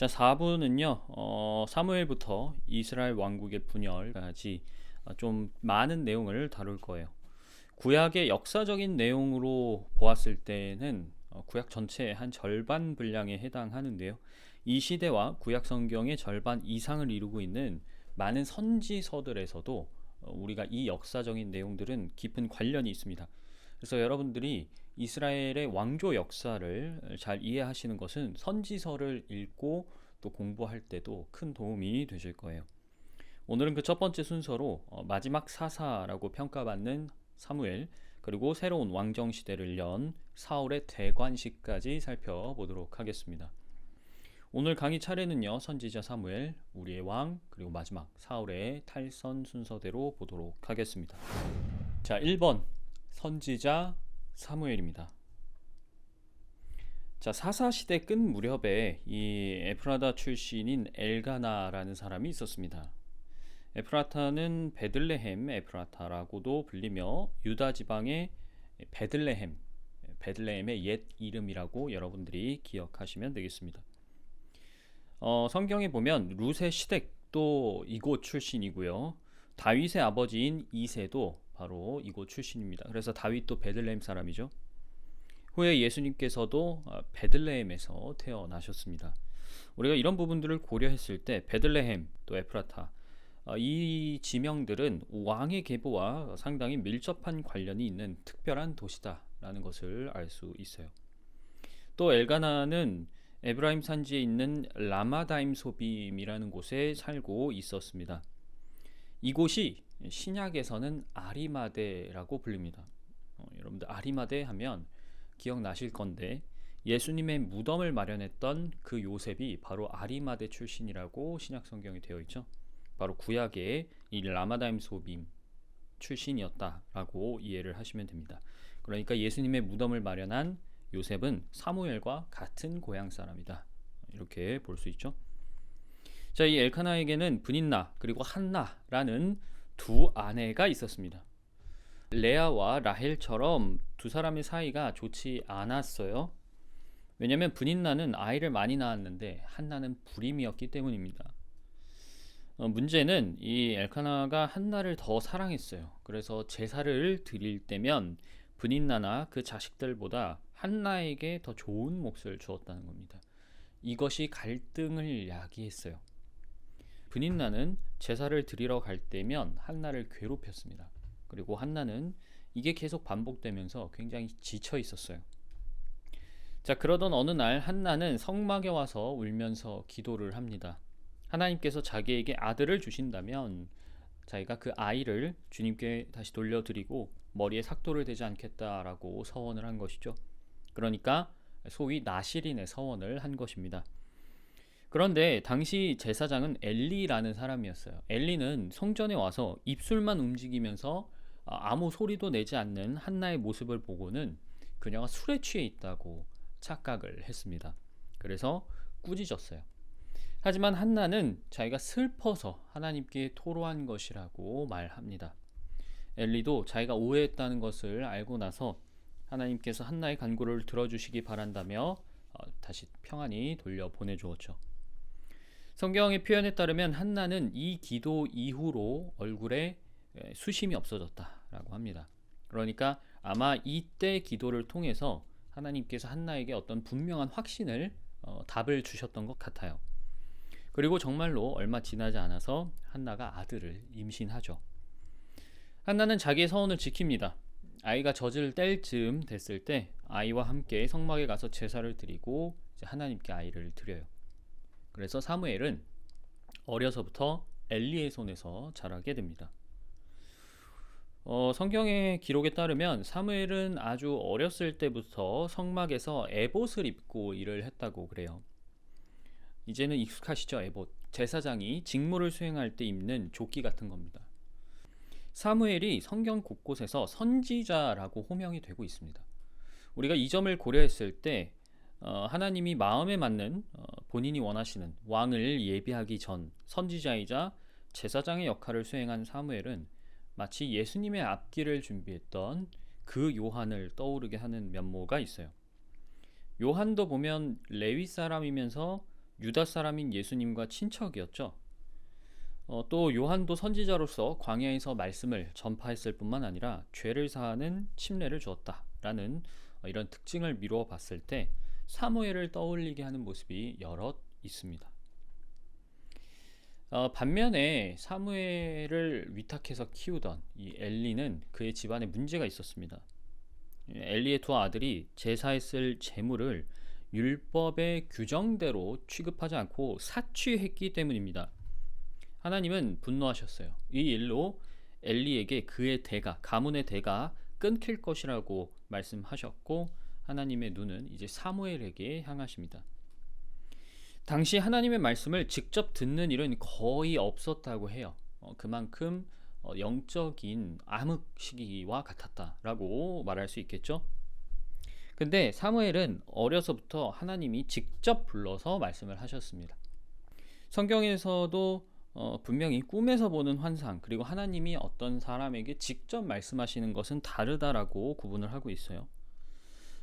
자, 4부는요, 사무엘부터 이스라엘 왕국의 분열까지 좀 많은 내용을 다룰 거예요. 구약의 역사적인 내용으로 보았을 때는 구약 전체의 한 절반 분량에 해당하는데요. 이 시대와 구약 성경의 절반 이상을 이루고 있는 많은 선지서들에서도 우리가 이 역사적인 내용들은 깊은 관련이 있습니다. 그래서 여러분들이 이스라엘의 왕조 역사를 잘 이해하시는 것은 선지서를 읽고 또 공부할 때도 큰 도움이 되실 거예요. 오늘은 그 첫 번째 순서로 마지막 사사라고 평가받는 사무엘, 그리고 새로운 왕정 시대를 연 사울의 대관식까지 살펴보도록 하겠습니다. 오늘 강의 차례는요, 선지자 사무엘, 우리의 왕, 그리고 마지막 사울의 탈선 순서대로 보도록 하겠습니다. 자, 1번 선지자 사무엘입니다. 자, 사사시대 끝 무렵에 이 에프라다 출신인 엘가나라는 사람이 있었습니다. 에프라타는 베들레헴 에프라타라고도 불리며 유다 지방의 베들레헴의 옛 이름이라고 여러분들이 기억하시면 되겠습니다. 성경에 보면 룻의 시댁도 이곳 출신이고요. 다윗의 아버지인 이새도 바로 이곳 출신입니다. 그래서 다윗도 베들레헴 사람이죠. 후에 예수님께서도 베들레헴에서 태어나셨습니다. 우리가 이런 부분들을 고려했을 때 베들레헴 또 에프라타, 이 지명들은 왕의 계보와 상당히 밀접한 관련이 있는 특별한 도시다라는 것을 알 수 있어요. 또 엘가나는 에브라임 산지에 있는 라마다임 소빔이라는 곳에 살고 있었습니다. 이곳이 신약에서는 아리마대라고 불립니다. 여러분들 아리마대 하면 기억나실 건데 예수님의 무덤을 마련했던 그 요셉이 바로 아리마대 출신이라고 신약 성경에 되어 있죠. 바로 구약의 이 라마다임 소빔 출신이었다라고 이해를 하시면 됩니다. 그러니까 예수님의 무덤을 마련한 요셉은 사무엘과 같은 고향 사람이다, 이렇게 볼 수 있죠. 자, 이 엘카나에게는 브닌나 그리고 한나라는 두 아내가 있었습니다. 레아와 라헬처럼 두 사람의 사이가 좋지 않았어요. 왜냐하면 브닌나는 아이를 많이 낳았는데 한나는 불임이었기 때문입니다. 문제는 이 엘카나가 한나를 더 사랑했어요. 그래서 제사를 드릴 때면 브닌나나 그 자식들보다 한나에게 더 좋은 몫을 주었다는 겁니다. 이것이 갈등을 야기했어요. 브닌나는 제사를 드리러 갈 때면 한나를 괴롭혔습니다. 그리고 한나는 이게 계속 반복되면서 굉장히 지쳐 있었어요. 자, 그러던 어느 날 한나는 성막에 와서 울면서 기도를 합니다. 하나님께서 자기에게 아들을 주신다면 자기가 그 아이를 주님께 다시 돌려드리고 머리에 삭도를 대지 않겠다라고 서원을 한 것이죠. 그러니까 소위 나실인의 서원을 한 것입니다. 그런데 당시 제사장은 엘리라는 사람이었어요. 엘리는 성전에 와서 입술만 움직이면서 아무 소리도 내지 않는 한나의 모습을 보고는 그녀가 술에 취해 있다고 착각을 했습니다. 그래서 꾸짖었어요. 하지만 한나는 자기가 슬퍼서 하나님께 토로한 것이라고 말합니다. 엘리도 자기가 오해했다는 것을 알고 나서 하나님께서 한나의 간구를 들어주시기 바란다며 다시 평안히 돌려보내주었죠. 성경의 표현에 따르면 한나는 이 기도 이후로 얼굴에 수심이 없어졌다라고 합니다. 그러니까 아마 이때 기도를 통해서 하나님께서 한나에게 어떤 분명한 확신을 답을 주셨던 것 같아요. 그리고 정말로 얼마 지나지 않아서 한나가 아들을 임신하죠. 한나는 자기의 서원을 지킵니다. 아이가 젖을 뗄 즈음 됐을 때 아이와 함께 성막에 가서 제사를 드리고 이제 하나님께 아이를 드려요. 그래서 사무엘은 어려서부터 엘리의 손에서 자라게 됩니다. 성경의 기록에 따르면 사무엘은 아주 어렸을 때부터 성막에서 에봇을 입고 일을 했다고 그래요. 이제는 익숙하시죠? 에봇. 제사장이 직무를 수행할 때 입는 조끼 같은 겁니다. 사무엘이 성경 곳곳에서 선지자라고 호명이 되고 있습니다. 우리가 이 점을 고려했을 때 하나님이 마음에 맞는 본인이 원하시는 왕을 예비하기 전 선지자이자 제사장의 역할을 수행한 사무엘은 마치 예수님의 앞길을 준비했던 그 요한을 떠오르게 하는 면모가 있어요. 요한도 보면 레위 사람이면서 유다 사람인 예수님과 친척이었죠. 또 요한도 선지자로서 광야에서 말씀을 전파했을 뿐만 아니라 죄를 사하는 침례를 주었다라는 이런 특징을 미루어 봤을 때 사무엘을 떠올리게 하는 모습이 여럿 있습니다. 반면에 사무엘을 위탁해서 키우던 이 엘리는 그의 집안에 문제가 있었습니다. 엘리의 두 아들이 제사에 쓸 제물을 율법의 규정대로 취급하지 않고 사취했기 때문입니다. 하나님은 분노하셨어요. 이 일로 엘리에게 그의 대가, 가문의 대가 끊길 것이라고 말씀하셨고 하나님의 눈은 이제 사무엘에게 향하십니다. 당시 하나님의 말씀을 직접 듣는 일은 거의 없었다고 해요. 그만큼 영적인 암흑 시기와 같았다라고 말할 수 있겠죠. 근데 사무엘은 어려서부터 하나님이 직접 불러서 말씀을 하셨습니다. 성경에서도 분명히 꿈에서 보는 환상 그리고 하나님이 어떤 사람에게 직접 말씀하시는 것은 다르다라고 구분을 하고 있어요.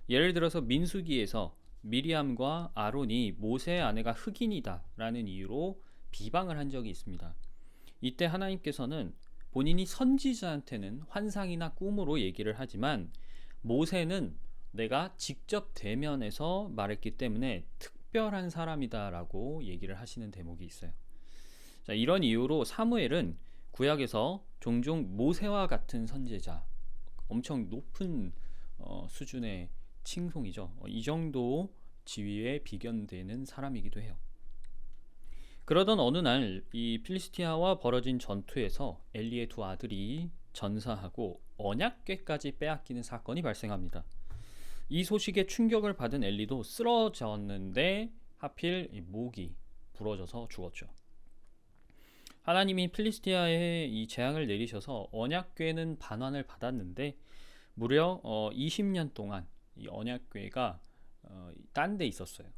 예를 들어서 민수기에서 미리암과 아론이 모세의 아내가 흑인이다 라는 이유로 비방을 한 적이 있습니다. 이때 하나님께서는 본인이 선지자한테는 환상이나 꿈으로 얘기를 하지만 모세는 내가 직접 대면해서 말했기 때문에 특별한 사람이다 라고 얘기를 하시는 대목이 있어요. 자, 이런 이유로 사무엘은 구약에서 종종 모세와 같은 선지자, 엄청 높은 수준의 칭송이죠. 이 정도 지위에 비견되는 사람이기도 해요. 그러던 어느 날 이 필리스티아와 벌어진 전투에서 엘리의 두 아들이 전사하고 언약궤까지 빼앗기는 사건이 발생합니다. 이 소식에 충격을 받은 엘리도 쓰러졌는데 하필 목이 부러져서 죽었죠. 하나님이 필리스티아에 이 재앙을 내리셔서 언약궤는 반환을 받았는데 무려 20년 동안 이 언약궤가 딴 데 있었어요.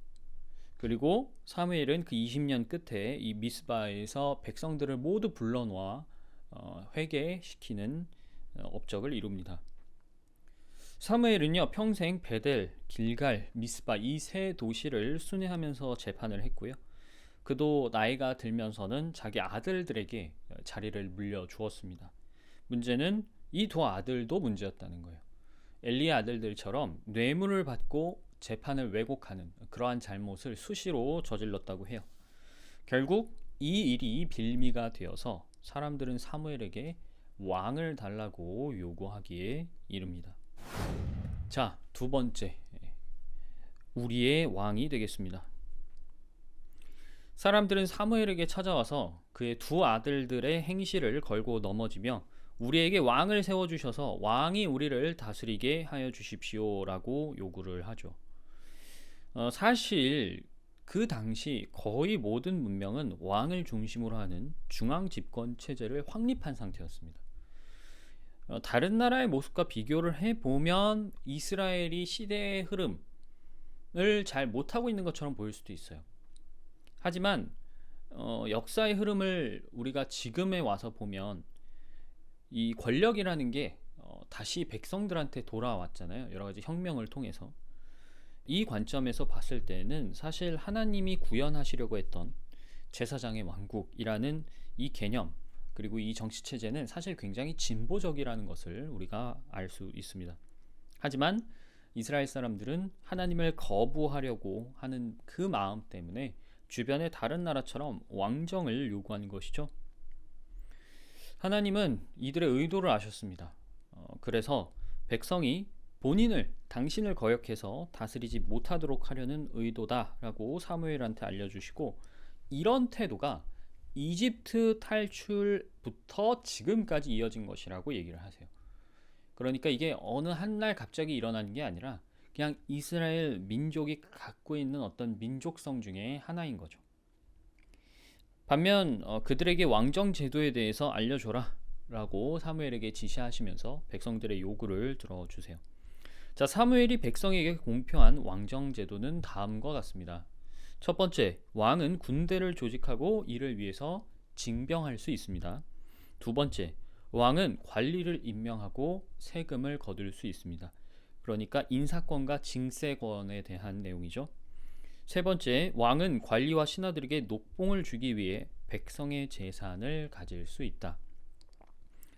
그리고 사무엘은 그 20년 끝에 이 미스바에서 백성들을 모두 불러놓아 회개시키는 업적을 이룹니다. 사무엘은요 평생 베델, 길갈, 미스바 이 세 도시를 순회하면서 재판을 했고요. 그도 나이가 들면서는 자기 아들들에게 자리를 물려주었습니다. 문제는 이 두 아들도 문제였다는 거예요. 엘리의 아들들처럼 뇌물을 받고 재판을 왜곡하는 그러한 잘못을 수시로 저질렀다고 해요. 결국 이 일이 빌미가 되어서 사람들은 사무엘에게 왕을 달라고 요구하기에 이릅니다. 자, 두 번째, 우리의 왕이 되겠습니다. 사람들은 사무엘에게 찾아와서 그의 두 아들들의 행실을 걸고 넘어지며 우리에게 왕을 세워주셔서 왕이 우리를 다스리게 하여 주십시오라고 요구를 하죠. 사실 그 당시 거의 모든 문명은 왕을 중심으로 하는 중앙 집권 체제를 확립한 상태였습니다. 다른 나라의 모습과 비교를 해보면 이스라엘이 시대의 흐름을 잘 못하고 있는 것처럼 보일 수도 있어요. 하지만 역사의 흐름을 우리가 지금에 와서 보면 이 권력이라는 게 다시 백성들한테 돌아왔잖아요. 여러 가지 혁명을 통해서. 이 관점에서 봤을 때는 사실 하나님이 구현하시려고 했던 제사장의 왕국이라는 이 개념 그리고 이 정치체제는 사실 굉장히 진보적이라는 것을 우리가 알 수 있습니다. 하지만 이스라엘 사람들은 하나님을 거부하려고 하는 그 마음 때문에 주변의 다른 나라처럼 왕정을 요구하는 것이죠. 하나님은 이들의 의도를 아셨습니다. 그래서 백성이 당신을 거역해서 다스리지 못하도록 하려는 의도다라고 사무엘한테 알려주시고 이런 태도가 이집트 탈출부터 지금까지 이어진 것이라고 얘기를 하세요. 그러니까 이게 어느 한 날 갑자기 일어난 게 아니라 그냥 이스라엘 민족이 갖고 있는 어떤 민족성 중에 하나인 거죠. 반면 그들에게 왕정 제도에 대해서 알려줘라 라고 사무엘에게 지시하시면서 백성들의 요구를 들어주세요. 자, 사무엘이 백성에게 공표한 왕정 제도는 다음과 같습니다. 첫 번째, 왕은 군대를 조직하고 이를 위해서 징병할 수 있습니다. 두 번째, 왕은 관리를 임명하고 세금을 거둘 수 있습니다. 그러니까 인사권과 징세권에 대한 내용이죠. 세 번째, 왕은 관리와 신하들에게 녹봉을 주기 위해 백성의 재산을 가질 수 있다.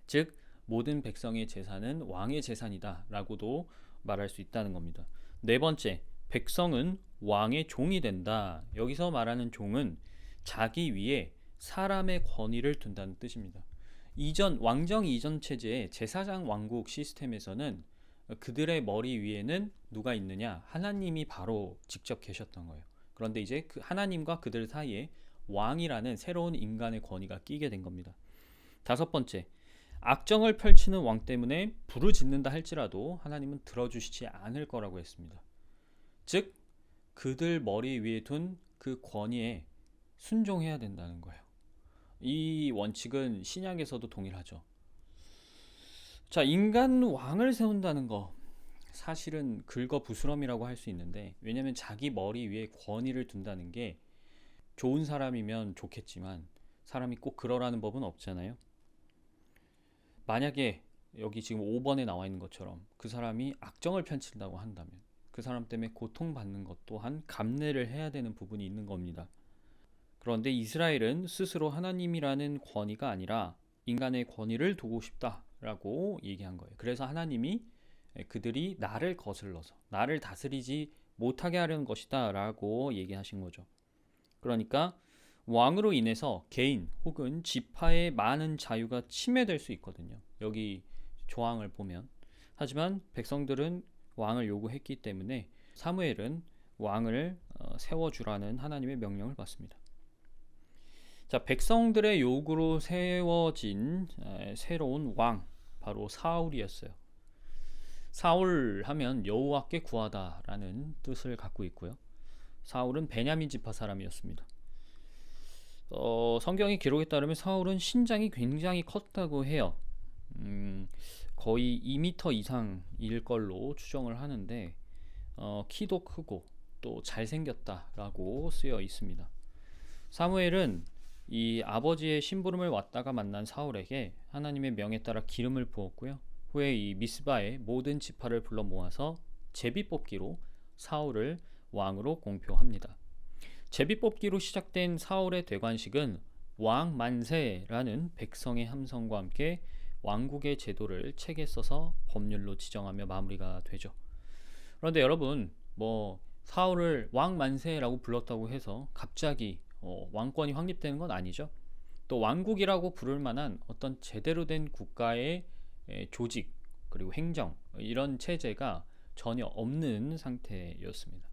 즉 모든 백성의 재산은 왕의 재산이다 라고도 말할 수 있다는 겁니다. 네 번째, 백성은 왕의 종이 된다. 여기서 말하는 종은 자기 위에 사람의 권위를 둔다는 뜻입니다. 이전 왕정 이전 체제의 제사장 왕국 시스템에서는 그들의 머리 위에는 누가 있느냐? 하나님이 바로 직접 계셨던 거예요. 그런데 이제 그 하나님과 그들 사이에 왕이라는 새로운 인간의 권위가 끼게 된 겁니다. 다섯 번째, 악정을 펼치는 왕 때문에 부르짖는다 할지라도 하나님은 들어주시지 않을 거라고 했습니다. 즉 그들 머리 위에 둔 그 권위에 순종해야 된다는 거예요. 이 원칙은 신약에서도 동일하죠. 자, 인간 왕을 세운다는 거 사실은 긁어부스럼이라고 할 수 있는데, 왜냐하면 자기 머리 위에 권위를 둔다는 게 좋은 사람이면 좋겠지만 사람이 꼭 그러라는 법은 없잖아요. 만약에 여기 지금 5번에 나와 있는 것처럼 그 사람이 악정을 펼친다고 한다면 그 사람 때문에 고통받는 것 또한 감내를 해야 되는 부분이 있는 겁니다. 그런데 이스라엘은 스스로 하나님이라는 권위가 아니라 인간의 권위를 두고 싶다라고 얘기한 거예요. 그래서 하나님이 그들이 나를 거슬러서 나를 다스리지 못하게 하려는 것이다 라고 얘기하신 거죠. 그러니까 왕으로 인해서 개인 혹은 지파의 많은 자유가 침해될 수 있거든요. 여기 조항을 보면. 하지만 백성들은 왕을 요구했기 때문에 사무엘은 왕을 세워주라는 하나님의 명령을 받습니다. 자, 백성들의 요구로 세워진 새로운 왕, 바로 사울이었어요. 사울 하면 여호와께 구하다라는 뜻을 갖고 있고요. 사울은 베냐민 지파 사람이었습니다. 성경의 기록에 따르면 사울은 신장이 굉장히 컸다고 해요. 거의 2m 이상일 걸로 추정을 하는데 키도 크고 또 잘생겼다라고 쓰여 있습니다. 사무엘은 이 아버지의 심부름을 왔다가 만난 사울에게 하나님의 명에 따라 기름을 부었고요. 후에 이 미스바의 모든 지파를 불러 모아서 제비뽑기로 사울을 왕으로 공표합니다. 제비뽑기로 시작된 사울의 대관식은 왕만세라는 백성의 함성과 함께 왕국의 제도를 책에 써서 법률로 지정하며 마무리가 되죠. 그런데 여러분, 사울을 왕만세라고 불렀다고 해서 갑자기 왕권이 확립되는 건 아니죠. 또 왕국이라고 부를 만한 어떤 제대로 된 국가의 조직 그리고 행정 이런 체제가 전혀 없는 상태였습니다.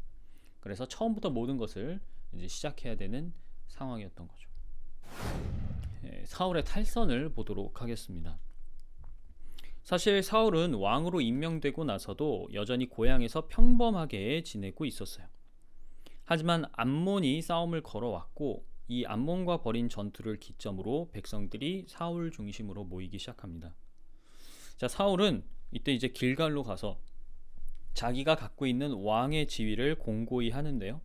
그래서 처음부터 모든 것을 이제 시작해야 되는 상황이었던 거죠. 사울의 탈선을 보도록 하겠습니다. 사실 사울은 왕으로 임명되고 나서도 여전히 고향에서 평범하게 지내고 있었어요. 하지만 암몬이 싸움을 걸어왔고 이 암몬과 벌인 전투를 기점으로 백성들이 사울 중심으로 모이기 시작합니다. 자, 사울은 이때 이제 길갈로 가서 자기가 갖고 있는 왕의 지위를 공고히 하는데요.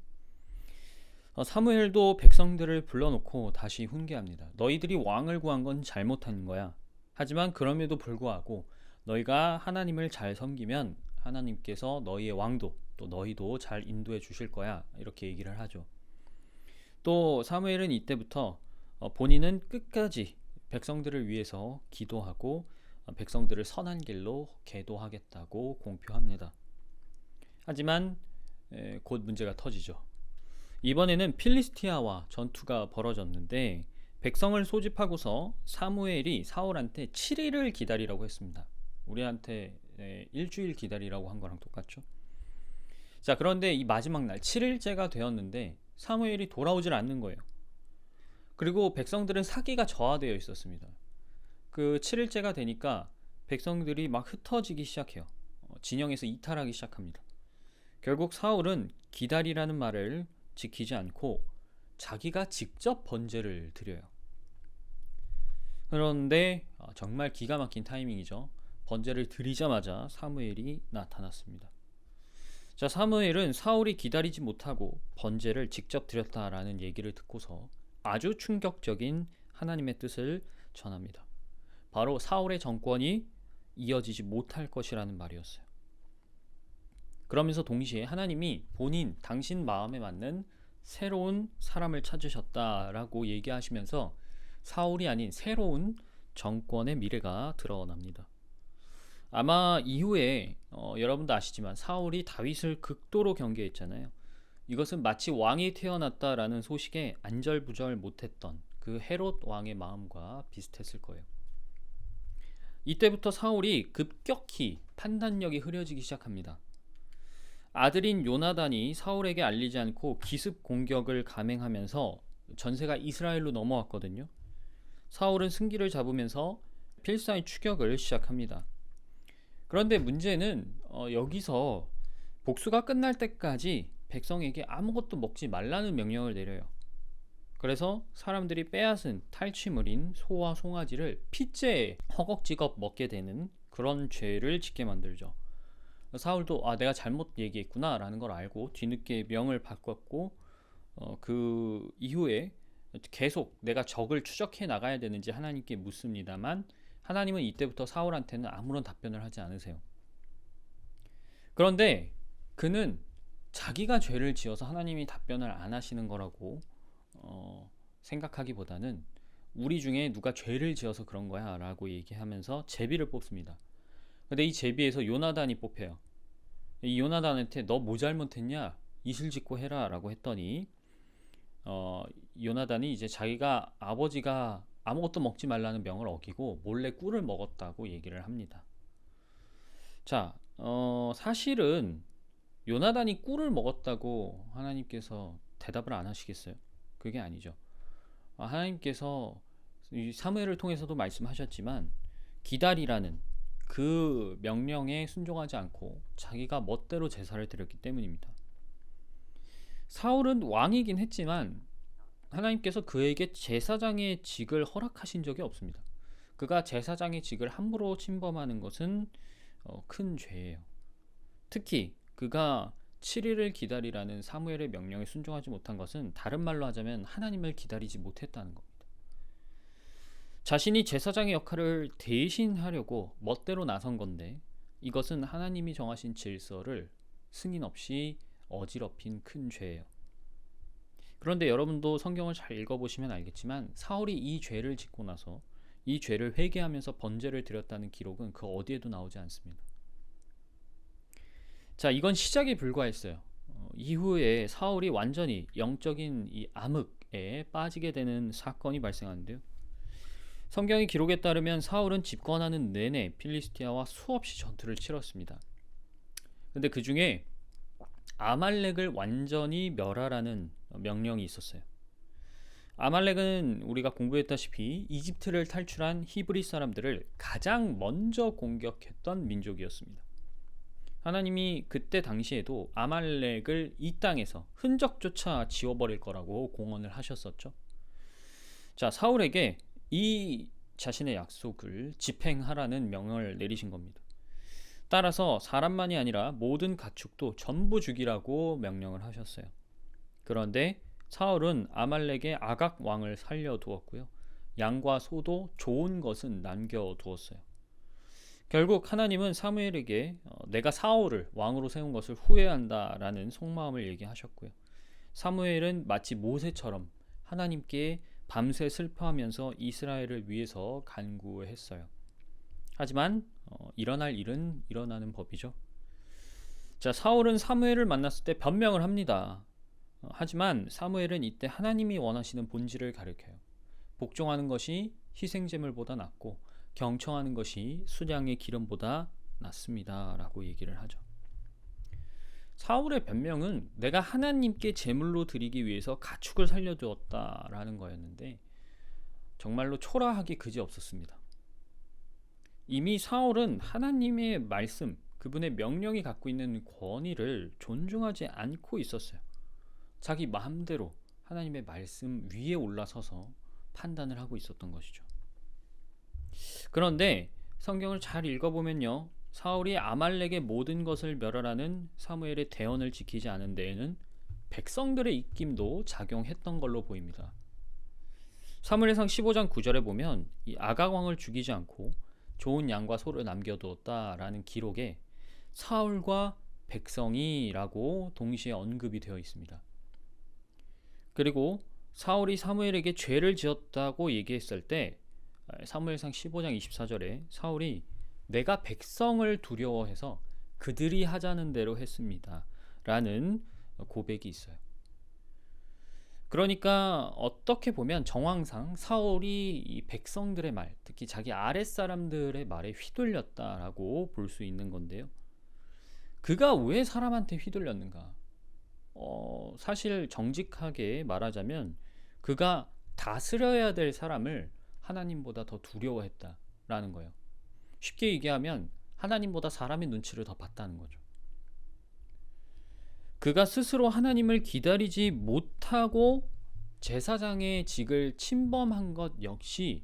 사무엘도 백성들을 불러놓고 다시 훈계합니다. 너희들이 왕을 구한 건 잘못한 거야. 하지만 그럼에도 불구하고 너희가 하나님을 잘 섬기면 하나님께서 너희의 왕도 또 너희도 잘 인도해 주실 거야. 이렇게 얘기를 하죠. 또 사무엘은 이때부터 본인은 끝까지 백성들을 위해서 기도하고 백성들을 선한 길로 계도하겠다고 공표합니다. 하지만 곧 문제가 터지죠. 이번에는 필리스티아와 전투가 벌어졌는데 백성을 소집하고서 사무엘이 사울한테 7일을 기다리라고 했습니다. 우리한테 일주일 기다리라고 한 거랑 똑같죠. 자, 그런데 이 마지막 날 7일째가 되었는데 사무엘이 돌아오질 않는 거예요. 그리고 백성들은 사기가 저하되어 있었습니다. 그 7일째가 되니까 백성들이 막 흩어지기 시작해요. 진영에서 이탈하기 시작합니다. 결국 사울은 기다리라는 말을 지키지 않고 자기가 직접 번제를 드려요. 그런데 정말 기가 막힌 타이밍이죠. 번제를 드리자마자 사무엘이 나타났습니다. 자, 사무엘은 사울이 기다리지 못하고 번제를 직접 드렸다라는 얘기를 듣고서 아주 충격적인 하나님의 뜻을 전합니다. 바로 사울의 정권이 이어지지 못할 것이라는 말이었어요. 그러면서 동시에 하나님이 당신 마음에 맞는 새로운 사람을 찾으셨다라고 얘기하시면서 사울이 아닌 새로운 정권의 미래가 드러납니다. 아마 이후에 여러분도 아시지만 사울이 다윗을 극도로 경계했잖아요. 이것은 마치 왕이 태어났다라는 소식에 안절부절 못했던 그 헤롯 왕의 마음과 비슷했을 거예요. 이때부터 사울이 급격히 판단력이 흐려지기 시작합니다. 아들인 요나단이 사울에게 알리지 않고 기습 공격을 감행하면서 전세가 이스라엘로 넘어왔거든요. 사울은 승기를 잡으면서 필사의 추격을 시작합니다. 그런데 문제는 여기서 복수가 끝날 때까지 백성에게 아무것도 먹지 말라는 명령을 내려요. 그래서 사람들이 빼앗은 탈취물인 소와 송아지를 핏째 허겁지겁 먹게 되는 그런 죄를 짓게 만들죠. 사울도 내가 잘못 얘기했구나 라는 걸 알고 뒤늦게 명을 바꿨고 그 이후에 계속 내가 적을 추적해 나가야 되는지 하나님께 묻습니다만 하나님은 이때부터 사울한테는 아무런 답변을 하지 않으세요. 그런데 그는 자기가 죄를 지어서 하나님이 답변을 안 하시는 거라고 생각하기보다는 우리 중에 누가 죄를 지어서 그런 거야 라고 얘기하면서 제비를 뽑습니다. 근데 이 제비에서 요나단이 뽑혀요. 이 요나단한테 너 뭐 잘못했냐? 이슬 짓고 해라 라고 했더니 요나단이 이제 자기가 아버지가 아무것도 먹지 말라는 명을 어기고 몰래 꿀을 먹었다고 얘기를 합니다. 자, 사실은 요나단이 꿀을 먹었다고 하나님께서 대답을 안 하시겠어요? 그게 아니죠. 하나님께서 사무엘을 통해서도 말씀하셨지만 기다리라는 그 명령에 순종하지 않고 자기가 멋대로 제사를 드렸기 때문입니다. 사울은 왕이긴 했지만 하나님께서 그에게 제사장의 직을 허락하신 적이 없습니다. 그가 제사장의 직을 함부로 침범하는 것은 큰 죄예요. 특히 그가 7일을 기다리라는 사무엘의 명령에 순종하지 못한 것은 다른 말로 하자면 하나님을 기다리지 못했다는 겁니다. 자신이 제사장의 역할을 대신하려고 멋대로 나선 건데 이것은 하나님이 정하신 질서를 승인 없이 어지럽힌 큰 죄예요. 그런데 여러분도 성경을 잘 읽어보시면 알겠지만 사울이 이 죄를 짓고 나서 이 죄를 회개하면서 번제를 드렸다는 기록은 그 어디에도 나오지 않습니다. 자, 이건 시작에 불과했어요. 이후에 사울이 완전히 영적인 이 암흑에 빠지게 되는 사건이 발생하는데요. 성경의 기록에 따르면 사울은 집권하는 내내 필리스티아와 수없이 전투를 치렀습니다. 근데 그 중에 아말렉을 완전히 멸하라는 명령이 있었어요. 아말렉은 우리가 공부했다시피 이집트를 탈출한 히브리 사람들을 가장 먼저 공격했던 민족이었습니다. 하나님이 그때 당시에도 아말렉을 이 땅에서 흔적조차 지워버릴 거라고 공언을 하셨었죠. 자, 사울에게 이 자신의 약속을 집행하라는 명령을 내리신 겁니다. 따라서 사람만이 아니라 모든 가축도 전부 죽이라고 명령을 하셨어요. 그런데 사울은 아말렉의 아각 왕을 살려두었고요. 양과 소도 좋은 것은 남겨두었어요. 결국 하나님은 사무엘에게 내가 사울을 왕으로 세운 것을 후회한다라는 속마음을 얘기하셨고요. 사무엘은 마치 모세처럼 하나님께 밤새 슬퍼하면서 이스라엘을 위해서 간구했어요. 하지만 일어날 일은 일어나는 법이죠. 자, 사울은 사무엘을 만났을 때 변명을 합니다. 하지만 사무엘은 이때 하나님이 원하시는 본질을 가르쳐요. 복종하는 것이 희생제물보다 낫고 경청하는 것이 수량의 기름보다 낫습니다 라고 얘기를 하죠. 사울의 변명은 내가 하나님께 제물로 드리기 위해서 가축을 살려두었다라는 거였는데 정말로 초라하기 그지없었습니다. 이미 사울은 하나님의 말씀, 그분의 명령이 갖고 있는 권위를 존중하지 않고 있었어요. 자기 마음대로 하나님의 말씀 위에 올라서서 판단을 하고 있었던 것이죠. 그런데 성경을 잘 읽어보면요, 사울이 아말렉의 모든 것을 멸하라는 사무엘의 대언을 지키지 않은 데에는 백성들의 입김도 작용했던 걸로 보입니다. 사무엘상 15장 9절에 보면 이 아각 왕을 죽이지 않고 좋은 양과 소를 남겨두었다라는 기록에 사울과 백성이라고 동시에 언급이 되어 있습니다. 그리고 사울이 사무엘에게 죄를 지었다고 얘기했을 때 사무엘상 15장 24절에 사울이 내가 백성을 두려워해서 그들이 하자는 대로 했습니다 라는 고백이 있어요. 그러니까 어떻게 보면 정황상 사울이 이 백성들의 말, 특히 자기 아랫사람들의 말에 휘둘렸다라고 볼 수 있는 건데요. 그가 왜 사람한테 휘둘렸는가? 사실 정직하게 말하자면 그가 다스려야 될 사람을 하나님보다 더 두려워했다라는 거예요. 쉽게 얘기하면 하나님보다 사람의 눈치를 더 봤다는 거죠. 그가 스스로 하나님을 기다리지 못하고 제사장의 직을 침범한 것 역시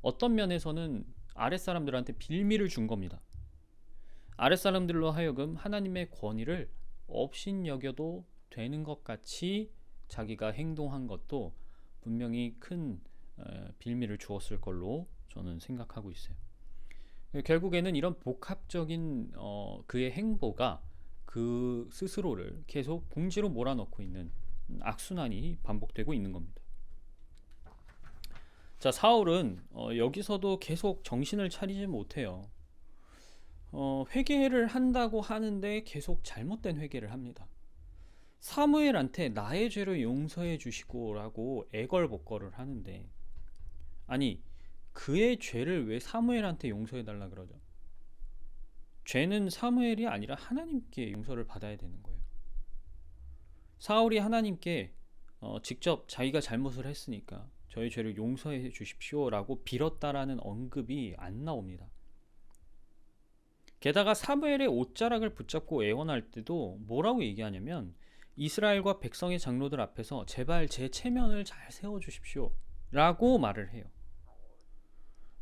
어떤 면에서는 아랫사람들한테 빌미를 준 겁니다. 아랫사람들로 하여금 하나님의 권위를 업신여겨도 되는 것 같이 자기가 행동한 것도 분명히 큰 빌미를 주었을 걸로 저는 생각하고 있어요. 결국에는 이런 복합적인 그의 행보가 그 스스로를 계속 궁지로 몰아넣고 있는 악순환이 반복되고 있는 겁니다. 자, 사울은 여기서도 계속 정신을 차리지 못해요. 회개를 한다고 하는데 계속 잘못된 회개를 합니다. 사무엘한테 나의 죄를 용서해 주시고 라고 애걸복걸을 하는데, 아니 그의 죄를 왜 사무엘한테 용서해 달라 그러죠? 죄는 사무엘이 아니라 하나님께 용서를 받아야 되는 거예요. 사울이 하나님께 직접 자기가 잘못을 했으니까 저의 죄를 용서해 주십시오 라고 빌었다라는 언급이 안 나옵니다. 게다가 사무엘의 옷자락을 붙잡고 애원할 때도 뭐라고 얘기하냐면 이스라엘과 백성의 장로들 앞에서 제발 제 체면을 잘 세워주십시오 라고 말을 해요.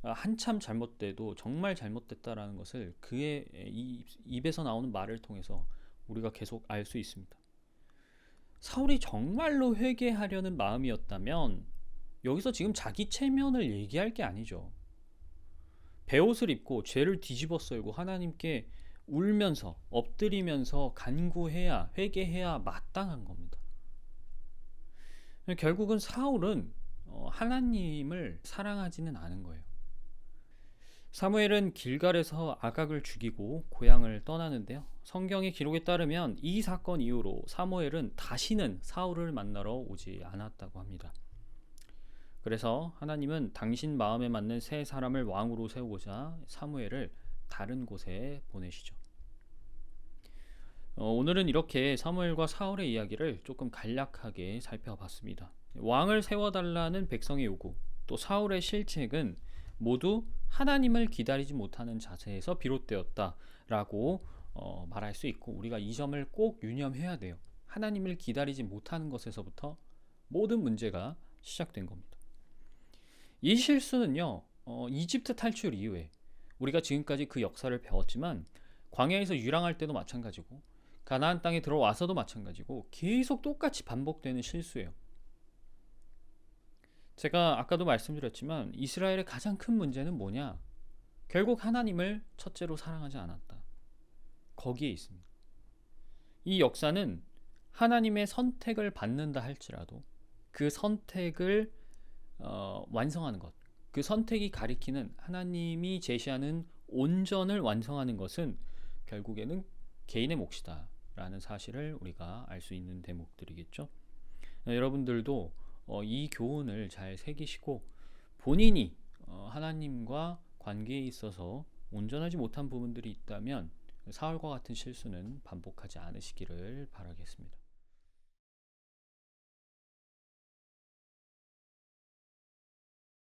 한참 잘못돼도 정말 잘못됐다라는 것을 그의 입에서 나오는 말을 통해서 우리가 계속 알 수 있습니다. 사울이 정말로 회개하려는 마음이었다면 여기서 지금 자기 체면을 얘기할 게 아니죠. 베옷을 입고 죄를 뒤집어 쓸고 하나님께 울면서 엎드리면서 간구해야, 회개해야 마땅한 겁니다. 결국은 사울은 하나님을 사랑하지는 않은 거예요. 사무엘은 길갈에서 아각을 죽이고 고향을 떠나는데요. 성경의 기록에 따르면 이 사건 이후로 사무엘은 다시는 사울을 만나러 오지 않았다고 합니다. 그래서 하나님은 당신 마음에 맞는 새 사람을 왕으로 세우고자 사무엘을 다른 곳에 보내시죠. 오늘은 이렇게 사무엘과 사울의 이야기를 조금 간략하게 살펴봤습니다. 왕을 세워달라는 백성의 요구, 또 사울의 실책은 모두 하나님을 기다리지 못하는 자세에서 비롯되었다라고 말할 수 있고, 우리가 이 점을 꼭 유념해야 돼요. 하나님을 기다리지 못하는 것에서부터 모든 문제가 시작된 겁니다. 이 실수는요, 이집트 탈출 이후에 우리가 지금까지 그 역사를 배웠지만 광야에서 유랑할 때도 마찬가지고 가나안 땅에 들어와서도 마찬가지고 계속 똑같이 반복되는 실수예요. 제가 아까도 말씀드렸지만 이스라엘의 가장 큰 문제는 뭐냐? 결국 하나님을 첫째로 사랑하지 않았다. 거기에 있습니다. 이 역사는 하나님의 선택을 받는다 할지라도 그 선택을 완성하는 것, 그 선택이 가리키는 하나님이 제시하는 온전을 완성하는 것은 결국에는 개인의 몫이다 라는 사실을 우리가 알 수 있는 대목들이겠죠. 여러분들도 이 교훈을 잘 새기시고 본인이 하나님과 관계에 있어서 온전하지 못한 부분들이 있다면 사울과 같은 실수는 반복하지 않으시기를 바라겠습니다.